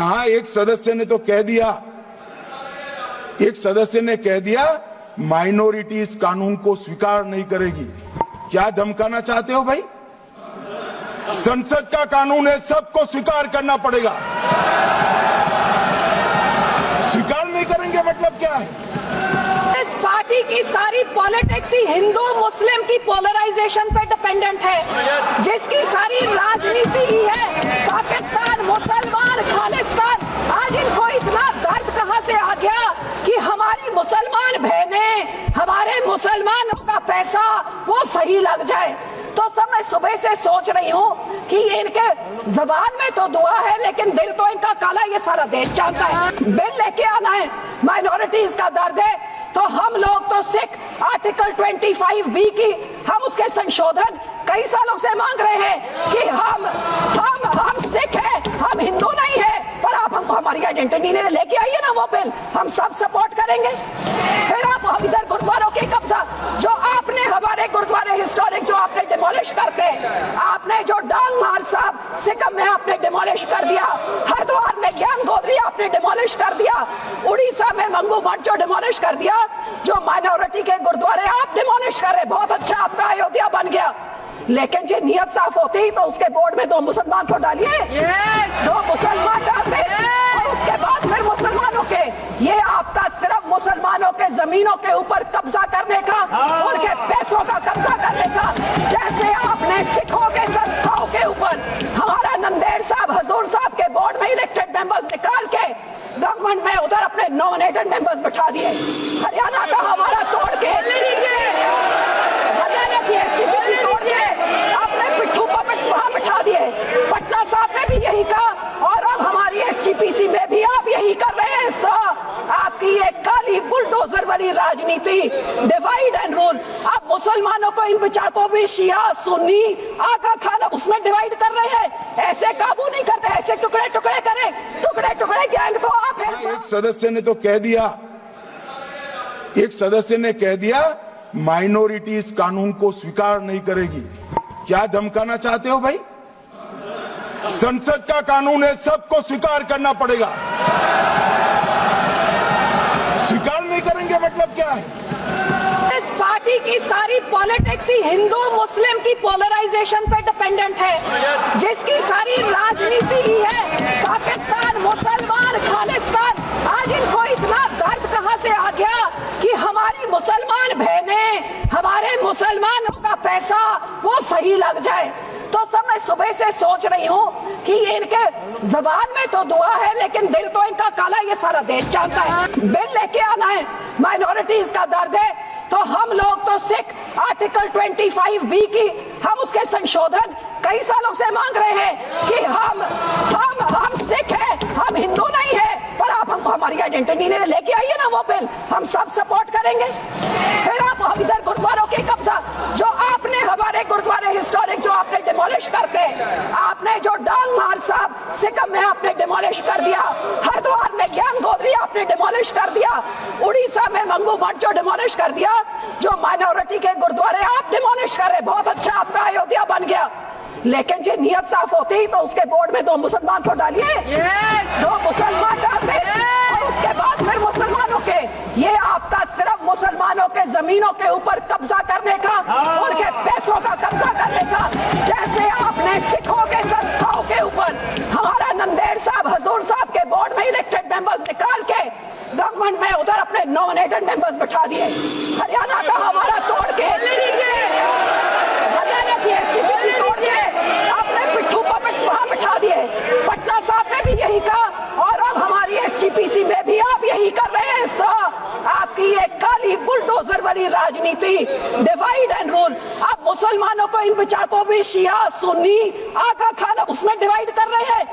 कहा एक सदस्य ने तो कह दिया, एक सदस्य ने कह दिया माइनॉरिटी इस कानून को स्वीकार नहीं करेगी। क्या धमकाना चाहते हो भाई? संसद का कानून है, सबको स्वीकार करना पड़ेगा। स्वीकार नहीं करेंगे मतलब क्या है? इस पार्टी की सारी पॉलिटिक्स ही हिंदू मुस्लिम की पोलराइजेशन पे डिपेंडेंट है, जिसकी सारी राजनीति ही है पाकिस्तान, मुसलमान, खालिस्तान। आज इनको इतना दर्द कहां से आ गया कि हमारी मुसलमान बहनें, हमारे मुसलमानों का पैसा वो सही लग जाए। तो सब मैं सुबह से सोच रही हूँ कि इनके जबान में तो दुआ है लेकिन दिल तो इनका काला, ये सारा देश जानता है। बिल लेके आना है, माइनॉरिटीज का दर्द है, तो हम लोग तो सिख आर्टिकल 25B की हम उसके संशोधन कई सालों से मांग रहे हैं कि हम सिख हैं, हम हिंदू नहीं है, पर आप हमको हमारी आइडेंटिटी ने लेके आइए ना वो बिल, हम सब सपोर्ट करेंगे। फिर आप हम इधर गुरुद्वारों की कब्जा, जो आपने हमारे गुरुद्वारे हिस्टोरिक जो आपने डिमोलिश करके, आपने जो डांग मार साहब सिक्किम में आपने डिमोलिश कर दिया, हरिद्वार में ज्ञान गोदरी आपने डिमोलिश कर दिया, उड़ीसा में मंगू मठ जो डिमोलिश कर दिया, जो माइनॉरिटी के गुरुद्वारे आप डिमोलिश कर रहे, बहुत अच्छा आपका अयोध्या बन गया। लेकिन जो नियत साफ होती तो उसके बोर्ड में 2 मुसलमान को डालिए, 2 मुसलमान डालते, और उसके बाद फिर मुसलमानों के, ये आपका सिर्फ मुसलमानों के जमीनों के ऊपर कब्जा करने का, उनके पैसों का कब्जा करने का, जैसे आपने सिखों के संस्थाओं के ऊपर हमारा नंदेड़ साहब, हजूर साहब के बोर्ड में इलेक्टेड मेंबर्स निकाल के गवर्नमेंट में उधर अपने नॉमिनेटेड मेंबर्स बैठा दिए। हरियाणा का हमारा तोड़ के, हरियाणा की SGPC तोड़ के आपने पिट्ठू पपेट्स वहां बैठा दिए। पटना साहब ने भी यही कहा और अब हमारी SGPC में भी आप यही कर रहे हैं। आपकी ये काली बुलडोजर वाली राजनीति, डिवाइड एंड रूल, आप मुसलमानों को इन बिचाकों भी शिया सुन्नी आगा खान अब उसमें डिवाइड कर रहे हैं। ऐसे काबू नहीं करते, ऐसे टुकड़े टुकड़े करें, टुकड़े टुकड़े गैंग तो आप हैं। एक सदस्य ने तो कह दिया, एक सदस्य ने कह दिया माइनॉरिटी इस कानून को स्वीकार नहीं करेगी। क्या धमकाना चाहते हो भाई? संसद का कानून है, सबको स्वीकार करना पड़ेगा। स्वीकार नहीं करेंगे मतलब क्या है? इस पार्टी की सारी पॉलिटिक्स ही हिंदू मुस्लिम की पोलराइजेशन पे डिपेंडेंट है, जिसकी सारी राजनीति ही है पाकिस्तान, मुसलमान, खालिस्तान। आज इनको इतना दर्द कहां से आ गया कि हमारी मुसलमान बहनें, हमारे मुसलमानों का पैसा वो सही लग जाए। तो सब मैं सुबह से सोच रही हूँ कि इनके जबान में तो दुआ है लेकिन दिल तो इनका काला, ये सारा देश जानता है। बिल लेके आना है, माइनॉरिटीज का दर्द है, तो हम लोग तो सिख आर्टिकल 25B की हम उसके संशोधन कई सालों से मांग रहे हैं कि हम सिख हैं, हम हिंदू नहीं है, पर आप हमको हमारी आइडेंटिटी ने लेके आइए ना वो बिल, हम सब सपोर्ट करेंगे। फिर आप हम इधर गुरुद्वारों की कब्जा, जो आपने हमारे गुरुद्वारे हिस्टोरिक जो आपने डिमोलिश करके, आपने जो डांग मार साहब सिक्किम में आपने डिमोलिश कर दिया, हरिद्वार में ज्ञान गोदरी आपने डिमोलिश कर दिया, उड़ीसा में मंगू मठ जो डिमोलिश कर दिया, जो माइनॉरिटी के गुरुद्वारे आप डिमोलिश कर रहे, बहुत अच्छा आपका अयोध्या बन गया। लेकिन जो नियत साफ होती तो उसके बोर्ड में 2 मुसलमान को डालिए, 2 मुसलमान डालते, और उसके बाद फिर मुसलमानों के, ये आपका सिर्फ मुसलमानों के जमीनों के ऊपर कब्जा करने का, उनके पैसों का कब्जा करने का, जैसे आपने सिखों के संस्थाओं के ऊपर हमारा नंदेड़ साहब, हजूर साहब के बोर्ड में इलेक्टेड मेंबर्स निकाल के गवर्नमेंट में उधर अपने नॉमिनेटेड मेंबर्स बैठा दिए। हरियाणा का हमारा तोड़ के, हरियाणा की SGPC तोड़ के आपने पिट्ठू पपेट्स वहां बैठा दिए। पटना साहब ने भी यही कहा और अब हमारी SGPC में भी आप यही कर रहे हैं। आपकी ये काली बुलडोजर वाली राजनीति, डिवाइड एंड रूल, आप मुसलमानों को इन बिचाकों भी शिया सुन्नी आगा खान अब उसमें डिवाइड कर रहे हैं।